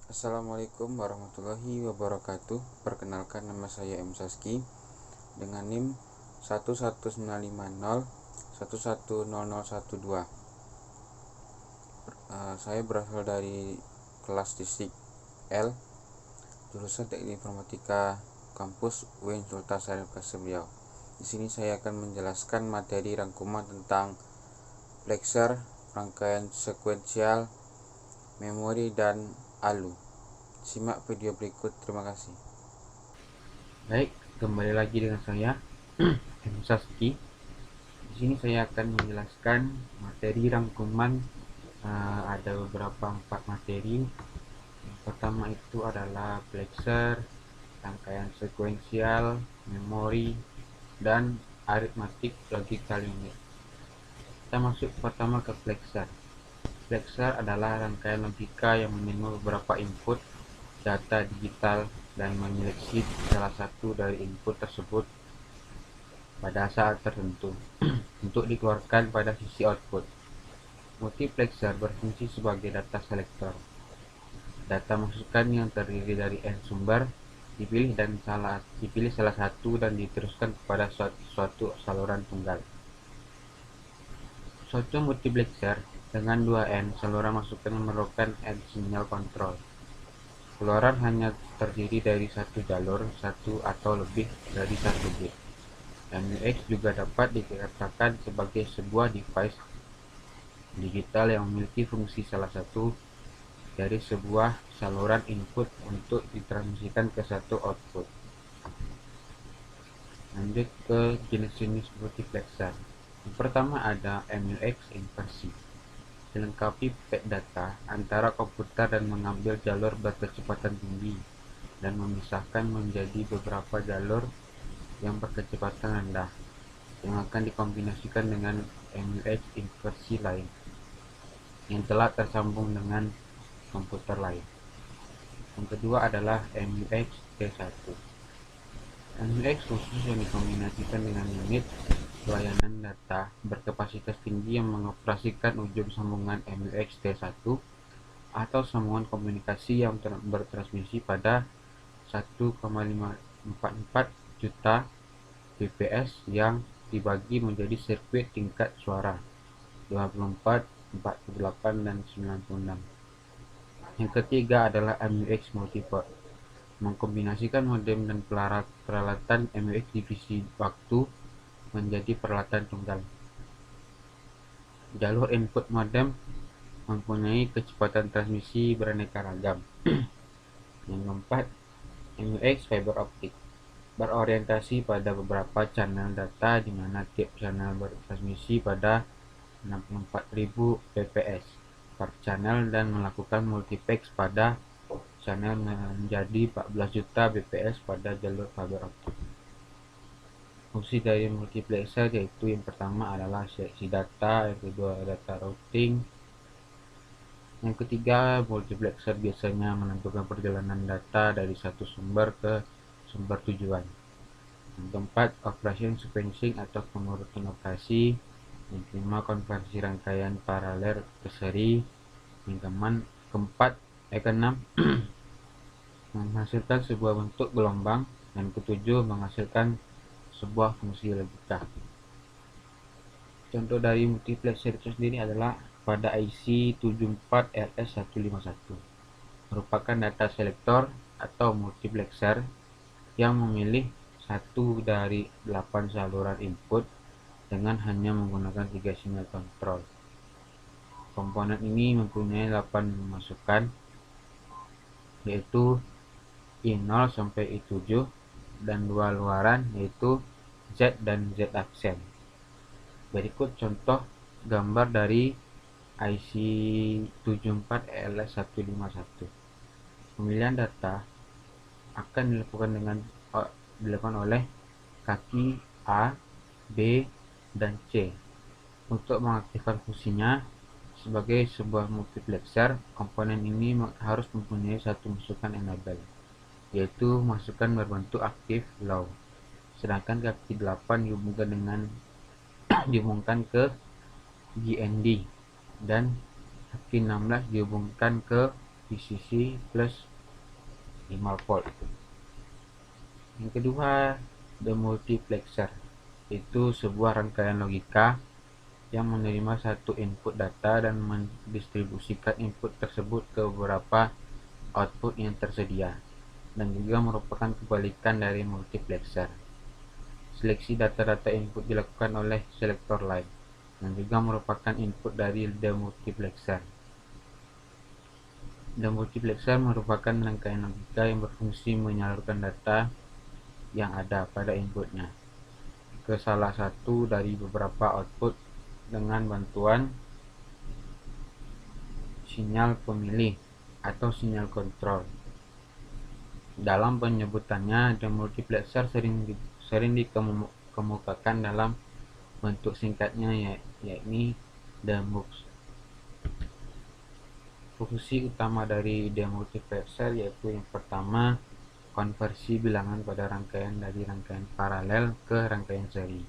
Assalamualaikum warahmatullahi wabarakatuh. Perkenalkan, nama saya M. Saski dengan NIM 11950110012. Saya berasal dari kelas distrik L, jurusan Teknik Informatika, kampus UIN Sultan Syarif Kasebiau. Di sini saya akan menjelaskan materi rangkuman tentang flexor, rangkaian sekuensial, memori, dan ALU. Simak video berikut. Terima kasih. Baik, kembali lagi dengan saya M. Saski. Di sini saya akan menjelaskan materi rangkuman. Ada beberapa 4 materi. Yang pertama itu adalah flexor, rangkaian sekuensial, memori, dan aritmatik logikal unit. Kita masuk pertama ke flexor. Flexor adalah rangkaian logika yang menerima beberapa input data digital dan menyeleksi salah satu dari input tersebut pada saat tertentu untuk dikeluarkan pada sisi output. Multiplexer berfungsi sebagai data selector. Data masukan yang terdiri dari n sumber dipilih salah satu dan diteruskan kepada suatu saluran tunggal. Suatu multiplexer dengan 2n saluran masukan memerlukan n sinyal kontrol. Keluaran hanya terdiri dari satu jalur, satu atau lebih dari satu bit. MUX juga dapat dikatakan sebagai sebuah device digital yang memiliki fungsi salah satu dari sebuah saluran input untuk ditransmisikan ke satu output. Lanjut ke jenis-jenis multiplexer. Yang pertama ada MUX inversi, dilengkapi paket data antara komputer dan mengambil jalur berkecepatan tinggi dan memisahkan menjadi beberapa jalur yang berkecepatan rendah yang akan dikombinasikan dengan MUX inversi lain yang telah tersambung dengan komputer lain. Yang kedua adalah MUX T1. MUX khusus yang dikombinasikan dengan unit pelayanan data berkapasitas tinggi yang mengoperasikan ujung sambungan MUX T1 atau sambungan komunikasi yang bertransmisi pada 1,544 juta bps yang dibagi menjadi sirkuit tingkat suara 24, 48, dan 96. Yang ketiga adalah MUX multiport, mengkombinasikan modem dan peralatan MUX divisi waktu menjadi peralatan tunggal. Jalur input modem mempunyai kecepatan transmisi beraneka ragam. Yang keempat, MUX fiber optic, berorientasi pada beberapa channel data di mana tiap channel bertransmisi pada 64.000 bps per channel dan melakukan multiplex pada channel menjadi 14 juta bps pada jalur fiber optik. Fungsi dari multiplexer yaitu yang pertama adalah seleksi data, yang kedua data routing, yang ketiga multiplexer biasanya menentukan perjalanan data dari satu sumber ke sumber tujuan. Yang keempat, operation sequencing atau pengurutan operasi. Yang kelima, konversi rangkaian paralel ke seri. Yang keenam menghasilkan sebuah bentuk gelombang. Dan ketujuh, menghasilkan sebuah fungsi logika. Contoh dari multiplexer itu sendiri adalah pada IC 74RS151, merupakan data selector atau multiplexer yang memilih satu dari 8 saluran input dengan hanya menggunakan 3 sinyal kontrol. Komponen ini mempunyai 8 masukan, yaitu I0 sampai I7, dan 2 luaran, yaitu Z dan Z aksen. Berikut contoh gambar dari IC 74LS151. Pemilihan data akan dilakukan oleh kaki A, B, dan C. Untuk mengaktifkan fungsinya sebagai sebuah multiplexer, komponen ini harus mempunyai satu masukan enable, yaitu masukan berbentuk aktif low. Sedangkan kaki 8 dihubungkan ke GND dan kaki 16 dihubungkan ke VCC plus 5 volt. Yang kedua, demultiplexer, itu sebuah rangkaian logika yang menerima satu input data dan mendistribusikan input tersebut ke beberapa output yang tersedia, dan juga merupakan kebalikan dari multiplexer. Seleksi data-data input dilakukan oleh selektor line, dan juga merupakan input dari demultiplexer. Demultiplexer merupakan rangkaian logika yang berfungsi menyalurkan data yang ada pada inputnya ke salah satu dari beberapa output dengan bantuan sinyal pemilih atau sinyal kontrol. Dalam penyebutannya, demultiplexer sering dikemukakan dalam bentuk singkatnya, yakni demux. Fungsi utama dari demultiplexer yaitu yang pertama, konversi bilangan pada rangkaian dari rangkaian paralel ke rangkaian seri.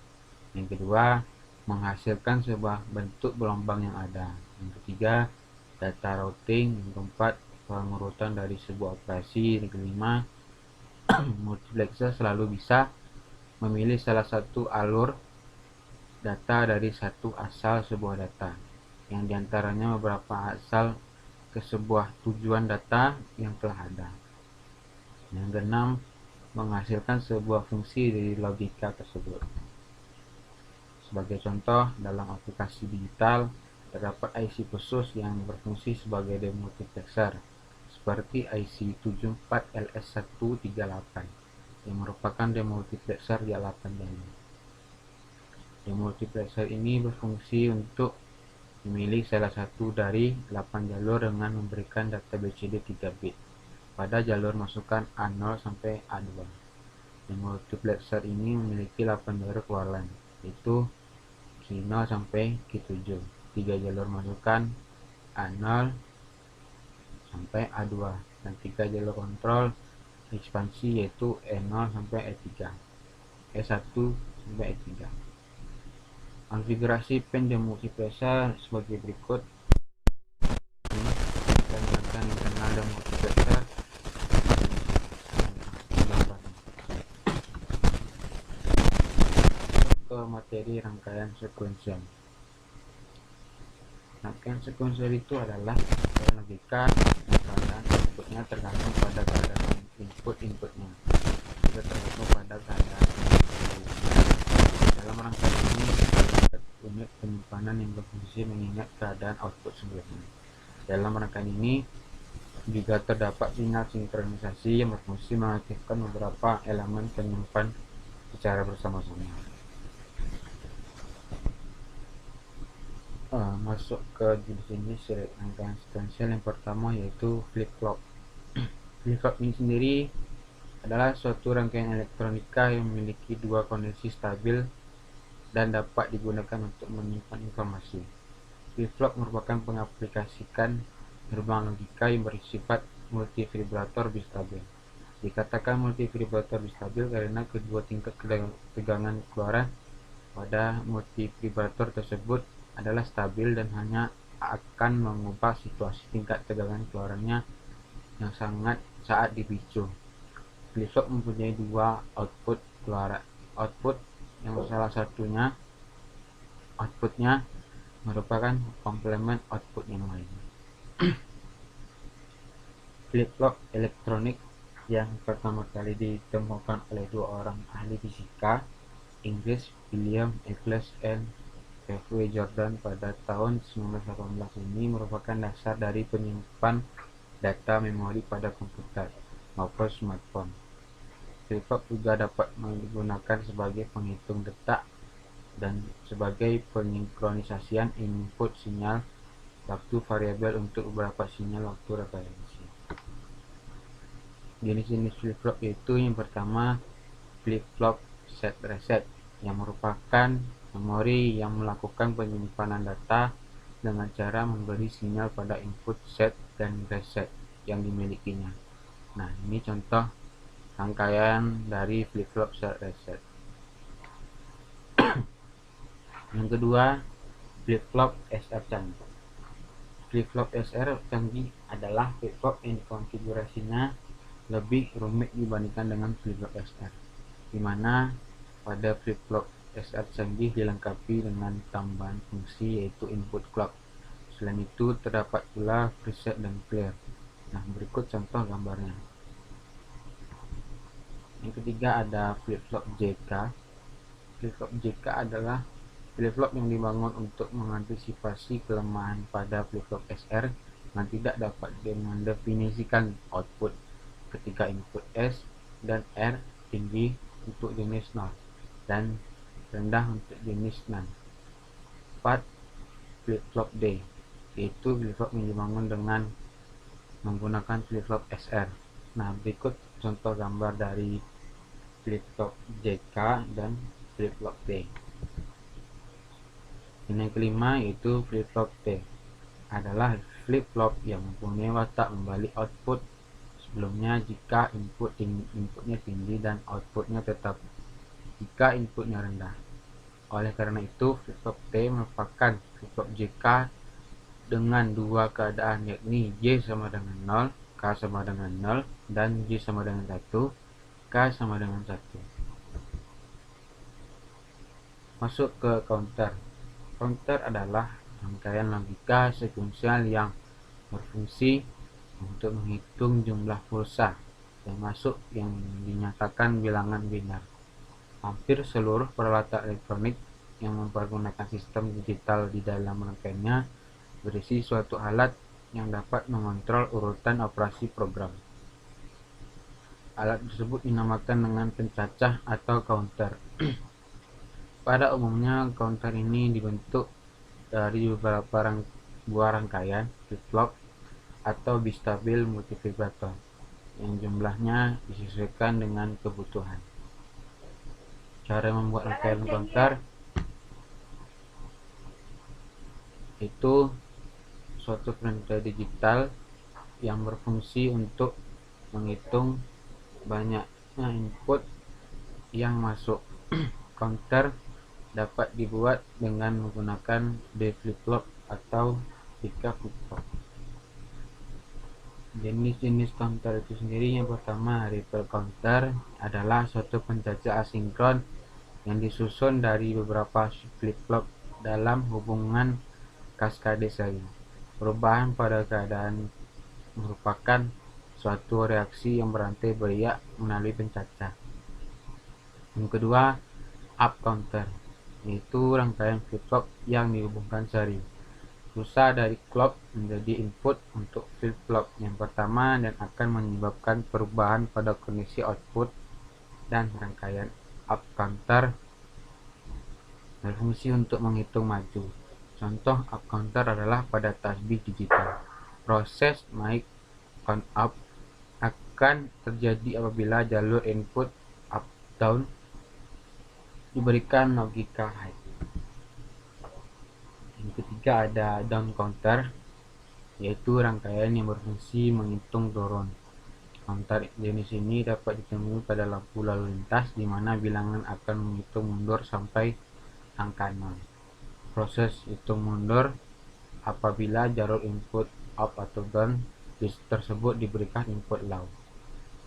Yang kedua, menghasilkan sebuah bentuk gelombang yang ada. Yang ketiga, data routing. Yang keempat, pengurutan dari sebuah operasi. Yang kelima, multiplexer selalu bisa memilih salah satu alur data dari satu asal sebuah data, yang diantaranya beberapa asal ke sebuah tujuan data yang telah ada. Yang keenam, menghasilkan sebuah fungsi dari logika tersebut. Sebagai contoh, dalam aplikasi digital terdapat IC khusus yang berfungsi sebagai demultiplexer, seperti IC 74LS138 yang merupakan demultiplexer di 8 jalur. Demultiplexer ini berfungsi untuk memilih salah satu dari 8 jalur dengan memberikan data BCD 3 bit pada jalur masukan A0 sampai A2. Demultiplexer ini memiliki 8 jalur keluaran, yaitu Q0 sampai Q7, 3 jalur masukan A0 sampai A2, dan 3 jalur kontrol ekspansi yaitu E0 sampai E3, E1 sampai E3. Konfigurasi pin demultiplexer sebagai berikut. Kita menggunakan internal demultiplexer ke materi rangkaian sekuensial. Rangkaian sekuensial itu adalah rangkaian logika keadaan outputnya tergantung pada keadaan inputnya, juga tergantung pada keadaan input. Dalam rangkaian ini terdapat unit penyimpanan yang berfungsi mengingat keadaan output sebelumnya. Dalam rangkaian ini juga terdapat sinyal sinkronisasi yang berfungsi mengaktifkan beberapa elemen penyimpan secara bersama-sama. Masuk ke jenis rangkaian sekuensial yang pertama, yaitu flip-flop. Flip-flop ini sendiri adalah suatu rangkaian elektronika yang memiliki dua kondisi stabil dan dapat digunakan untuk menyimpan informasi. Flip-flop merupakan pengaplikasikan gerbang logika yang bersifat multivibrator bistabil. Dikatakan multivibrator bistabil karena kedua tingkat tegangan keluaran pada multivibrator tersebut adalah stabil dan hanya akan mengubah situasi tingkat tegangan keluarannya yang sangat saat dipicu. Flip-flop mempunyai dua output yang salah satunya outputnya merupakan komplement output yang lain. Flip-flop elektronik yang pertama kali ditemukan oleh dua orang ahli fisika Inggris, William Eccles dan F.W. Jordan pada tahun 1918 ini merupakan dasar dari penyimpan data memori pada komputer maupun smartphone. Flip-flop juga dapat digunakan sebagai penghitung detak dan sebagai pensinkronisasian input sinyal waktu variabel untuk beberapa sinyal waktu referensi. Jenis-jenis flip-flop yaitu yang pertama, flip-flop set reset, yang merupakan memori yang melakukan penyimpanan data dengan cara memberi sinyal pada input set dan reset yang dimilikinya. Nah, ini contoh rangkaian dari flip-flop set reset. Yang kedua, flip-flop SR change. Flip-flop SR canggih adalah flip-flop yang konfigurasinya lebih rumit dibandingkan dengan flip-flop SR, di mana pada flip-flop SR canggih dilengkapi dengan tambahan fungsi yaitu input clock. Selain itu terdapat pula preset dan clear. Nah, berikut contoh gambarnya. Yang ketiga ada flip-flop JK. Flip-flop JK adalah flip-flop yang dibangun untuk mengantisipasi kelemahan pada flip-flop SR yang tidak dapat mendefinisikan output ketika input S dan R tinggi untuk jenis 0 dan rendah untuk jenis NaN. 4. Flip-flop D, yaitu flip-flop yang dibangun dengan menggunakan flip-flop SR. Nah, berikut contoh gambar dari flip-flop JK dan flip-flop D. Yang kelima yaitu flip-flop T, adalah flip-flop yang mempunyai watak membalik output sebelumnya jika inputnya tinggi dan outputnya tetap jika inputnya rendah. Oleh karena itu, flip-flop T merupakan flip-flop JK dengan dua keadaan, yakni J sama dengan 0, K sama dengan 0, dan J sama dengan 1, K sama dengan 1. Masuk ke counter. Counter adalah rangkaian logika sekuensial yang berfungsi untuk menghitung jumlah pulsa yang masuk yang dinyatakan bilangan binar. Hampir seluruh peralatan elektronik yang mempergunakan sistem digital di dalam rangkaiannya berisi suatu alat yang dapat mengontrol urutan operasi program. Alat tersebut dinamakan dengan pencacah atau counter. Pada umumnya, counter ini dibentuk dari beberapa buah rangkaian flip-flop atau bistabil multivibrator yang jumlahnya disesuaikan dengan kebutuhan. Cara membuat rangkaian counter itu suatu perangkat digital yang berfungsi untuk menghitung banyaknya input yang masuk. Counter dapat dibuat dengan menggunakan D flip-flop atau Dk flip-flop. Jenis-jenis counter itu sendiri, yang pertama ripple counter adalah suatu pencacah asinkron yang disusun dari beberapa flip-flop dalam hubungan kaskade seri. Perubahan pada keadaan merupakan suatu reaksi yang berantai beriak melalui pencacah. Yang kedua, up counter, yaitu rangkaian flip-flop yang dihubungkan seri. Pulsa dari clock menjadi input untuk flip-flop yang pertama dan akan menyebabkan perubahan pada kondisi output, dan rangkaian up counter berfungsi untuk menghitung maju. Contoh up counter adalah pada tasbih digital. Proses naik count up akan terjadi apabila jalur input up down diberikan logika high. Yang ketiga ada down counter, yaitu rangkaian yang berfungsi menghitung turun. Counter jenis ini dapat ditemui pada lampu lalu lintas di mana bilangan akan menghitung mundur sampai angka 0. Proses hitung mundur apabila jalur input up atau down tersebut diberikan input low.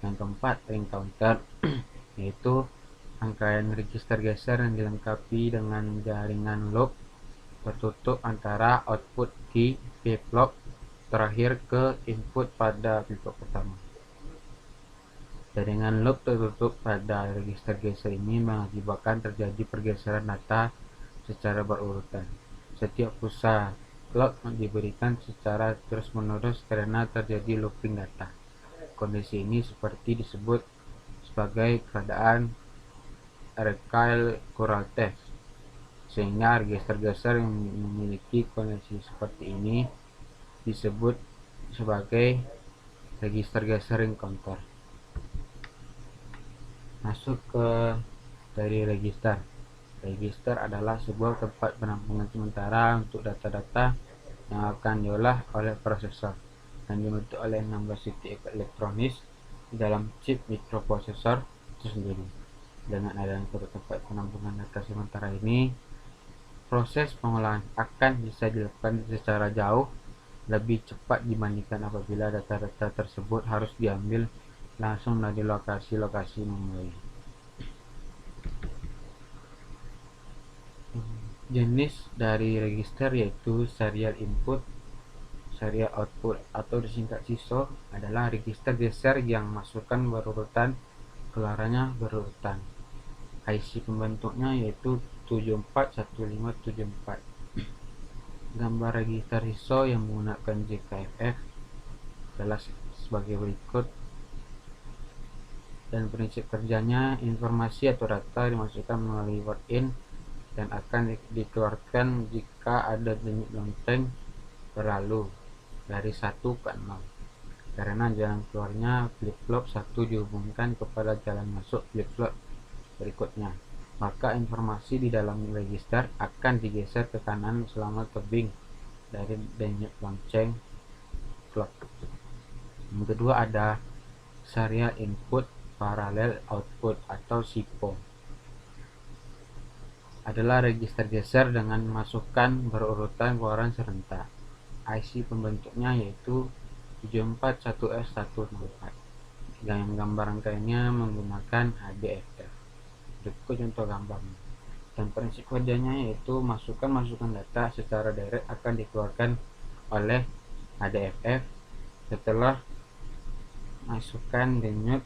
Yang keempat, ring counter, yaitu rangkaian register geser yang dilengkapi dengan jaringan loop tertutup antara output di flip-flop terakhir ke input pada flip-flop pertama. Jaringan loop tertutup pada register geser ini mengakibatkan terjadi pergeseran data secara berurutan. Setiap pulsa clock diberikan secara terus-menerus karena terjadi looping data. Kondisi ini seperti disebut sebagai keadaan Erskine Coral test, sehingga register geser yang memiliki kondisi seperti ini disebut sebagai register geser ring counter. Masuk ke dari register. Register adalah sebuah tempat penampungan sementara untuk data-data yang akan diolah oleh prosesor dan dibentuk oleh 16 titik elektronis di dalam chip mikroprosesor itu sendiri. Dengan adanya tempat penampungan data sementara ini, proses pengolahan akan bisa dilakukan secara jauh lebih cepat dibandingkan apabila data-data tersebut harus diambil langsung dari lokasi-lokasi memori. Jenis dari register yaitu serial input, serial output atau disingkat SISO adalah register geser yang masukkan berurutan, keluarannya berurutan. IC pembentuknya yaitu 741574. Gambar register SISO yang menggunakan JKFF adalah sebagai berikut. Dan prinsip kerjanya, informasi atau data dimasukkan melalui word in dan akan dikeluarkan jika ada denyut lonceng berlalu dari 1 ke 0, karena jalan keluarnya flip-flop 1 dihubungkan kepada jalan masuk flip-flop berikutnya, maka informasi di dalam register akan digeser ke kanan selama tebing dari denyut lonceng clock. Yang kedua ada serial input parallel output atau SIPO, adalah register geser dengan masukkan berurutan keluaran serentak. IC pembentuknya yaitu 741S164. Yang gambar rangkaiannya menggunakan HDFF. Berikut contoh gambarnya. Dan prinsip kerjanya yaitu masukan data secara direct akan dikeluarkan oleh HDFF setelah masukkan denyut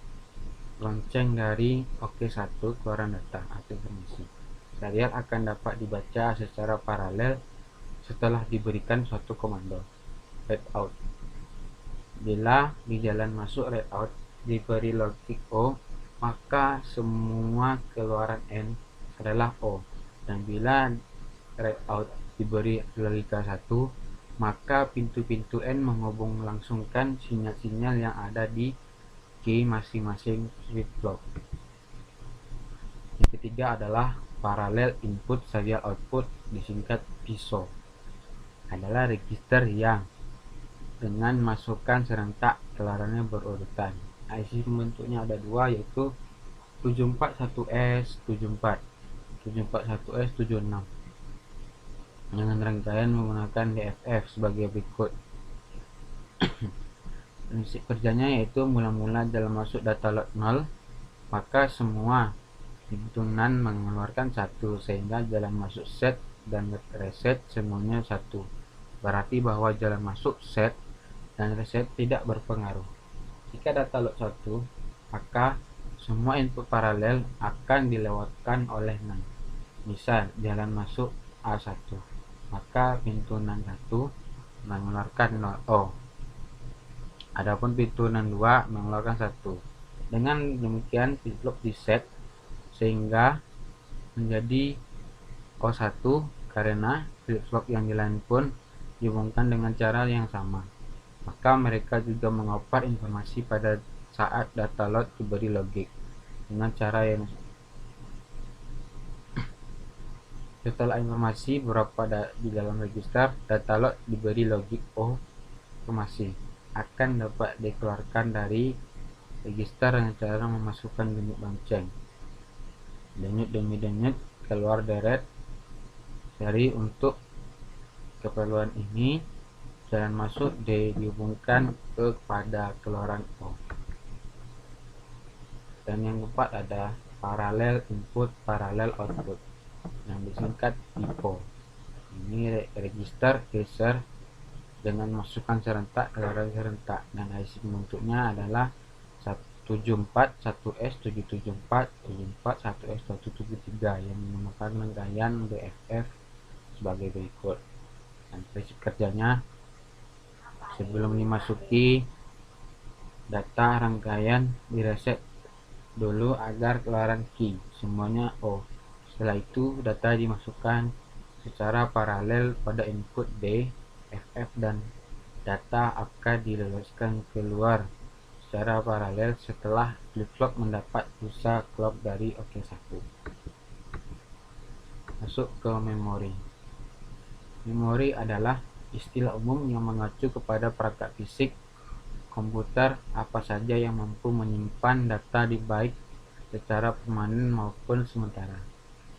lonceng dari OK1 keluaran data atau informasi. Serial akan dapat dibaca secara paralel setelah diberikan suatu komando readout. Bila di jalan masuk readout diberi logik O, maka semua keluaran N adalah O, dan bila readout diberi logika 1, maka pintu-pintu N menghubung langsungkan sinyal-sinyal yang ada di key masing-masing flip-flop. Yang ketiga adalah parallel input serial output disingkat PISO, adalah register yang dengan masukkan serentak keluarannya berurutan. IC bentuknya ada dua yaitu 741S74, 741S76 dengan rangkaian menggunakan DFF sebagai berikut. Prinsip kerjanya yaitu mula-mula dalam masuk data lot 0, maka semua hitungan mengeluarkan 1 sehingga jalan masuk set dan reset semuanya 1. Berarti bahwa jalan masuk set dan reset tidak berpengaruh. Jika data lot 1, maka semua input paralel akan dilewatkan oleh NAND. Misal jalan masuk A1, maka pintu NAND 1 mengeluarkan 0. Adapun pintu NAND 2 mengeluarkan 1. Dengan demikian flip-flop di set sehingga menjadi O1 karena flip-flop yang lain pun dihubungkan dengan cara yang sama. Maka mereka juga mengoper informasi pada saat data load diberi logik dengan cara yang setelah informasi berapa di dalam register data load diberi logik O informasi akan dapat dikeluarkan dari register dengan cara memasukkan denyut lonceng. Denyut keluar deret dari untuk keperluan ini jalan masuk dihubungkan kepada keluaran O. Dan yang keempat ada paralel input paralel output yang disingkat PIPO. Ini register geser dengan masukkan serentak keluaran serentak, dan IC bentuknya adalah 741S774, 741S173 yang menggunakan rangkaian DFF sebagai berikut. Dan prinsip kerjanya, sebelum dimasuki data rangkaian direset dulu agar keluaran key semuanya O. Setelah itu data dimasukkan secara paralel pada input D, FF, dan data akan diloloskan keluar secara paralel setelah flip-flop mendapat pulsa clock dari OK1. Masuk ke memori. Memori adalah istilah umum yang mengacu kepada perangkat fisik komputer apa saja yang mampu menyimpan data di baik secara permanen maupun sementara.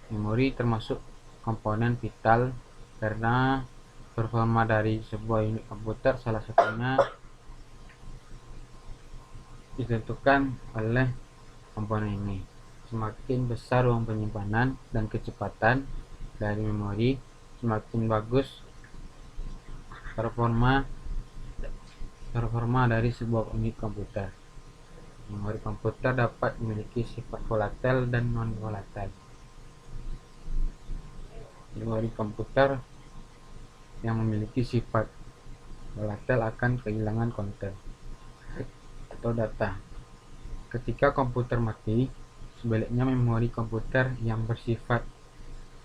Memori termasuk komponen vital karena performa dari sebuah unit komputer salah satunya ditentukan oleh komponen ini. Semakin besar ruang penyimpanan dan kecepatan dari memori, semakin bagus performa dari sebuah unit komputer. Memori komputer dapat memiliki sifat volatil dan non-volatil. Memori komputer yang memiliki sifat volatil akan kehilangan konten atau data. Ketika komputer mati, sebaliknya memori komputer yang bersifat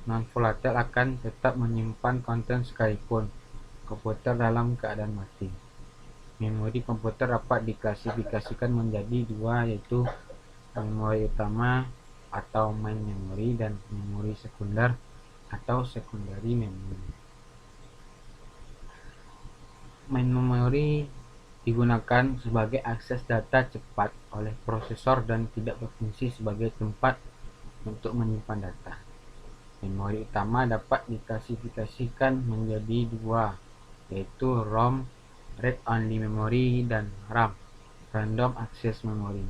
non-volatil akan tetap menyimpan konten sekalipun komputer dalam keadaan mati. Memori komputer dapat diklasifikasikan menjadi dua, yaitu memori utama atau main memory dan memori sekunder atau secondary memory. Main memory digunakan sebagai akses data cepat oleh prosesor dan tidak berfungsi sebagai tempat untuk menyimpan data. Memori utama dapat diklasifikasikan menjadi dua, yaitu ROM Read Only Memory dan RAM Random Access Memory,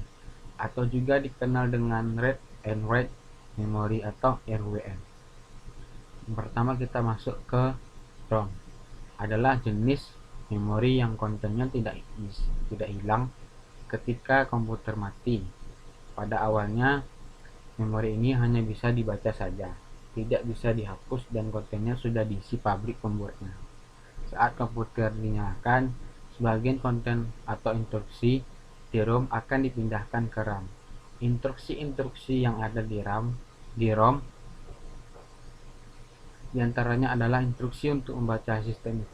atau juga dikenal dengan Read and Write Memory atau RWM. Yang pertama kita masuk ke ROM. Adalah jenis memori yang kontennya tidak hilang ketika komputer mati. Pada awalnya memori ini hanya bisa dibaca saja, tidak bisa dihapus, dan kontennya sudah diisi pabrik pembuatnya. Saat komputer dinyalakan, sebagian konten atau instruksi di ROM akan dipindahkan ke RAM. Instruksi-instruksi yang ada di ROM diantaranya adalah instruksi untuk membaca sistem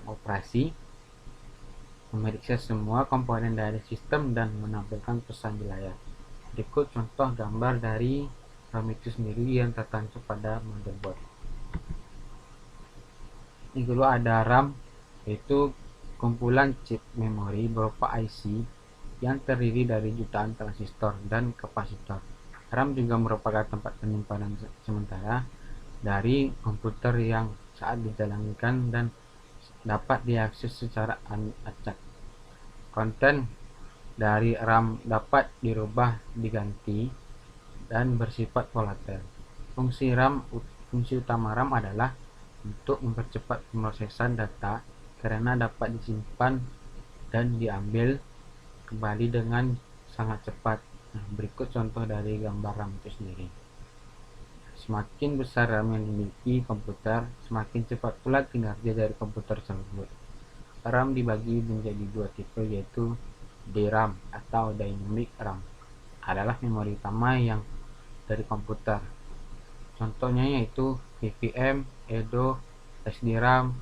operasi, memeriksa semua komponen dari sistem, dan menampilkan pesan di layar. Berikut contoh gambar dari ROM itu sendiri yang tertancap pada motherboard. Ini dulu ada RAM, yaitu kumpulan chip memori berupa IC yang terdiri dari jutaan transistor dan kapasitor. RAM juga merupakan tempat penyimpanan sementara dari komputer yang saat dijalankan dan dapat diakses secara acak. Konten dari RAM dapat dirubah, diganti, dan bersifat volatil. Fungsi utama RAM adalah untuk mempercepat pemrosesan data karena dapat disimpan dan diambil kembali dengan sangat cepat. Berikut contoh dari gambar RAM itu sendiri. Semakin besar RAM yang dimiliki komputer, semakin cepat pula kinerja dari komputer tersebut. RAM dibagi menjadi dua tipe, yaitu DRAM atau Dynamic RAM. Adalah memori utama yang dari komputer. Contohnya yaitu VVM, EDO, SDRAM,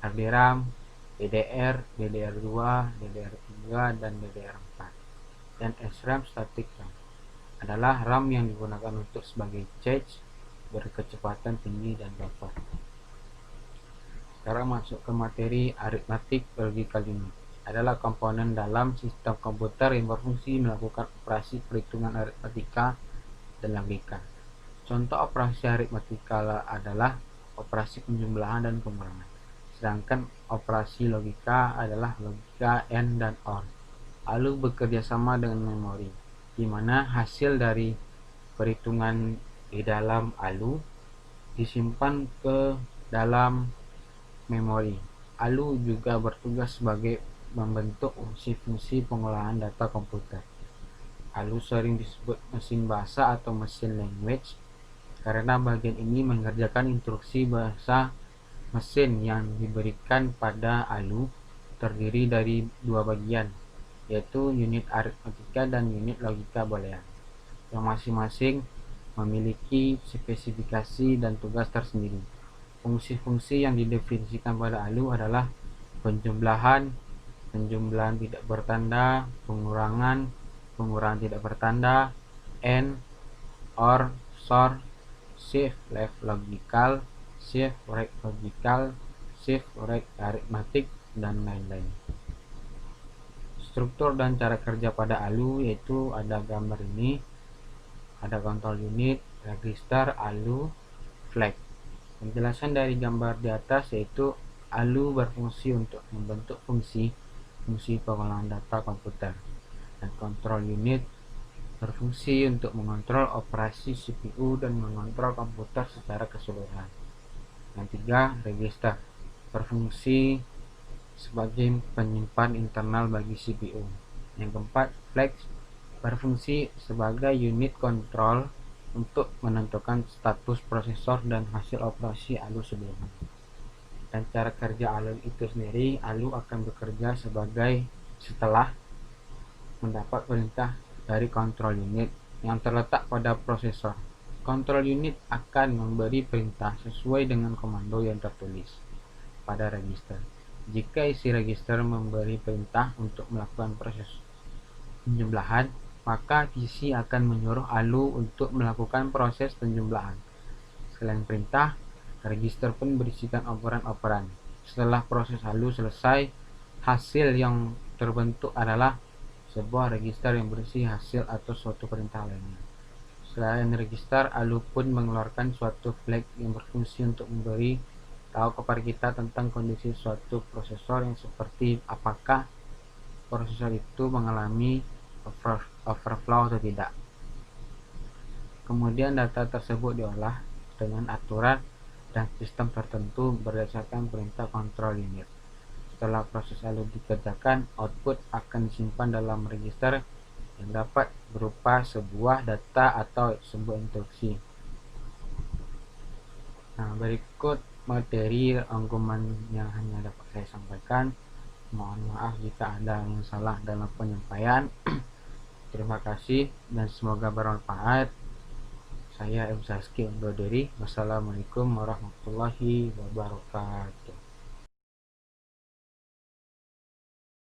RDRAM, DDR, DDR2, DDR3, dan DDR4. Dan SRAM Static RAM adalah RAM yang digunakan untuk sebagai cache berkecepatan tinggi dan buffer. Sekarang masuk ke materi aritmatik logical unit. Adalah komponen dalam sistem komputer yang berfungsi melakukan operasi perhitungan aritmatika dan logika. Contoh operasi aritmatika adalah operasi penjumlahan dan pengurangan. Sedangkan operasi logika adalah logika AND dan OR. ALU bekerja sama dengan memori, di mana hasil dari perhitungan di dalam ALU disimpan ke dalam memori. ALU juga bertugas sebagai membentuk fungsi-fungsi pengolahan data komputer. ALU sering disebut mesin bahasa atau mesin language karena bagian ini mengerjakan instruksi bahasa mesin yang diberikan pada ALU terdiri dari dua bagian, yaitu unit aritmatika dan unit logika boolean, yang masing-masing memiliki spesifikasi dan tugas tersendiri. Fungsi-fungsi yang didefinisikan pada ALU adalah penjumlahan tidak bertanda, pengurangan tidak bertanda, AND, OR, SOR, shift left logical, shift right logical, shift right arithmetic, dan lain-lain. Struktur dan cara kerja pada ALU yaitu ada gambar ini, ada control unit, register, ALU, flag. Penjelasan dari gambar di atas yaitu ALU berfungsi untuk membentuk fungsi pengolahan data komputer, dan control unit berfungsi untuk mengontrol operasi CPU dan mengontrol komputer secara keseluruhan. Yang tiga, register berfungsi sebagai penyimpan internal bagi CPU. Yang keempat, flag berfungsi sebagai unit kontrol untuk menentukan status prosesor dan hasil operasi ALU sebelumnya. Dan cara kerja ALU itu sendiri, ALU akan bekerja sebagai setelah mendapat perintah dari control unit yang terletak pada prosesor. Control unit akan memberi perintah sesuai dengan komando yang tertulis pada register. Jika isi register memberi perintah untuk melakukan proses penjumlahan, maka PC akan menyuruh ALU untuk melakukan proses penjumlahan. Selain perintah, register pun berisikan operan-operan. Setelah proses ALU selesai, hasil yang terbentuk adalah sebuah register yang berisi hasil atau suatu perintah lainnya. Selain register, ALU pun mengeluarkan suatu flag yang berfungsi untuk memberi tahu kepada kita tentang kondisi suatu prosesor, yang seperti apakah prosesor itu mengalami overflow atau tidak. Kemudian data tersebut diolah dengan aturan dan sistem tertentu berdasarkan perintah control unit. Setelah proses ALU dikerjakan, output akan disimpan dalam register yang dapat berupa sebuah data atau sebuah instruksi. Nah, berikut materi rangkuman yang hanya dapat saya sampaikan. Mohon maaf jika ada yang salah dalam penyampaian. Terima kasih dan semoga bermanfaat. Saya M. Saski undur diri. Wassalamualaikum warahmatullahi wabarakatuh.